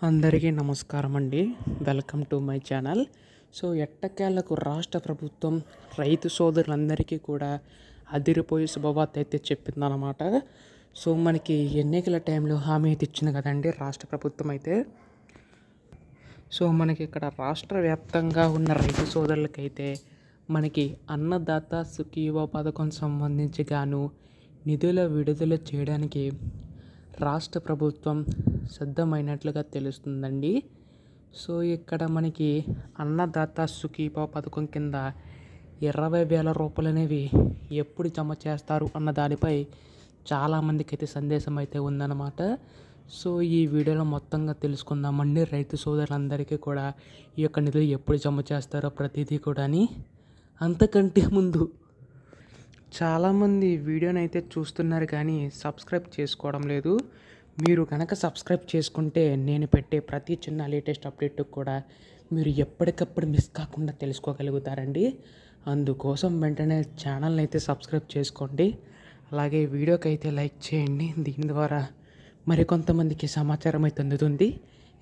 అందరికీ నమస్కారం అండి. Welcome to my channel. ఎట్టకేలకు రాష్ట్ర ప్రభుత్వం రైతు సోదరులందరికీ కూడా అదిరిపోయే శుభవార్త అయితే చెప్పిందనమాట. మనకి ఎన్నికల టైంలో హామీ అయితే ఇచ్చింది కదండి రాష్ట్ర ప్రభుత్వం అయితే. మనకి ఇక్కడ రాష్ట్ర వ్యాప్తంగా ఉన్న రైతు సోదరులకైతే మనకి అన్నదాత సుఖీభవ పథకం సంబంధించి గాను నిధుల విడుదల చేయడానికి రాష్ట్ర ప్రభుత్వం సిద్ధమైనట్లుగా తెలుస్తుందండి. ఇక్కడ మనకి అన్నదాత సుఖీభవ పథకం కింద 20,000 రూపాయలు అనేవి ఎప్పుడు జమ చేస్తారు అన్న దానిపై చాలామందికి అయితే సందేశం అయితే ఉందన్నమాట. ఈ వీడియోలో మొత్తంగా తెలుసుకుందామండి. రైతు సోదరులందరికీ కూడా ఈ యొక్క నిధులు ఎప్పుడు జమ చేస్తారో ప్రతిదీ కూడా. అంతకంటే ముందు చాలామంది వీడియోని అయితే చూస్తున్నారు కానీ సబ్స్క్రైబ్ చేసుకోవడం లేదు. మీరు కనుక సబ్స్క్రైబ్ చేసుకుంటే నేను పెట్టే ప్రతి చిన్న లేటెస్ట్ అప్డేట్ కూడా మీరు ఎప్పటికప్పుడు మిస్ కాకుండా తెలుసుకోగలుగుతారండి. అందుకోసం వెంటనే ఛానల్ని అయితే సబ్స్క్రైబ్ చేసుకోండి. అలాగే వీడియోకి అయితే లైక్ చేయండి. దీని ద్వారా మరికొంతమందికి సమాచారం అయితే అందుతుంది.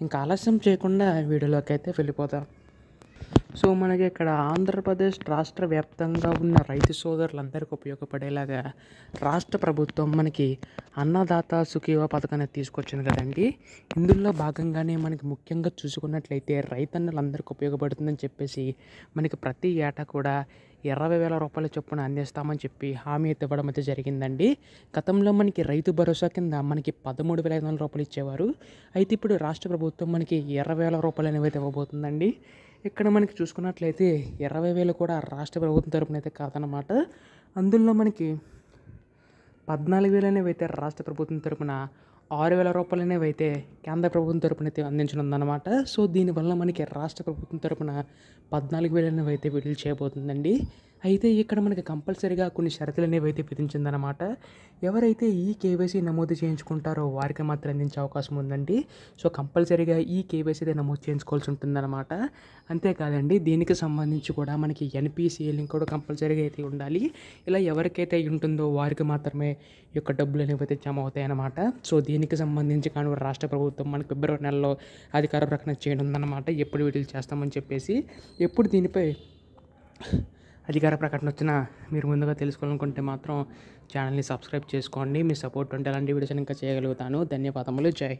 ఇంకా ఆలస్యం చేయకుండా వీడియోలోకి అయితే వెళ్ళిపోదాం. మనకి ఇక్కడ ఆంధ్రప్రదేశ్ రాష్ట్ర వ్యాప్తంగా ఉన్న రైతు సోదరులందరికీ ఉపయోగపడేలాగా రాష్ట్ర ప్రభుత్వం మనకి అన్నదాత సుఖీభవ పథకాన్ని తీసుకొచ్చింది కదండి. ఇందులో భాగంగానే మనకి ముఖ్యంగా చూసుకున్నట్లయితే రైతన్నలందరికీ ఉపయోగపడుతుందని చెప్పేసి మనకి ప్రతి ఏటా కూడా 20,000 రూపాయల చొప్పున అందిస్తామని చెప్పి హామీ అయితే ఇవ్వడం అయితే జరిగిందండి. గతంలో మనకి రైతు భరోసా కింద మనకి 13,500 రూపాయలు ఇచ్చేవారు. అయితే ఇప్పుడు రాష్ట్ర ప్రభుత్వం మనకి 20,000 రూపాయలు అనేవి అయితే ఇవ్వబోతుందండి. ఇక్కడ మనకి చూసుకున్నట్లయితే 20,000 కూడా రాష్ట్ర ప్రభుత్వం తరపున అయితే కాదనమాట. అందులో మనకి 14,000 అనేవి అయితే రాష్ట్ర ప్రభుత్వం తరపున, 6,000 రూపాయలు అనేవి అయితే కేంద్ర ప్రభుత్వం తరపున అయితే అందించనుందన్నమాట. దీనివల్ల మనకి రాష్ట్ర ప్రభుత్వం తరపున 14,000 అనేవి అయితే విడుదల చేయబోతుందండి. అయితే ఇక్కడ మనకి కంపల్సరీగా కొన్ని షరతులు అనేవి అయితే విధించిందనమాట. ఎవరైతే ఈ కేవైసీ నమోదు చేయించుకుంటారో వారికి మాత్రం అందించే అవకాశం ఉందండి. కంపల్సరీగా ఈ కేవైసీ అయితే నమోదు చేయించుకోవాల్సి ఉంటుందన్నమాట. అంతేకాదండి, దీనికి సంబంధించి కూడా మనకి ఎన్పిసిఐ లింక్ కూడా కంపల్సరీగా అయితే ఉండాలి. ఇలా ఎవరికైతే ఉంటుందో వారికి మాత్రమే ఈ యొక్క డబ్బులు అనేవి అయితే జమ అవుతాయి అన్నమాట. దీనికి సంబంధించి కానీ రాష్ట్ర ప్రభుత్వం మనకి ఫిబ్రవరి నెలలో అధికార ప్రకటన చేయనుందన్నమాట. ఎప్పుడు విడుదల చేస్తామని చెప్పేసి. ఎప్పుడు దీనిపై అధికార ప్రకటన వచ్చినా మీరు ముందుగా తెలుసుకోవాలనుకుంటే మాత్రం ఛానల్ని సబ్స్క్రైబ్ చేసుకోండి. మీ సపోర్ట్ ఉంటే అలాంటి వీడియోస్ ఇంకా చేయగలుగుతాను. ధన్యవాదములు. జై హింద్.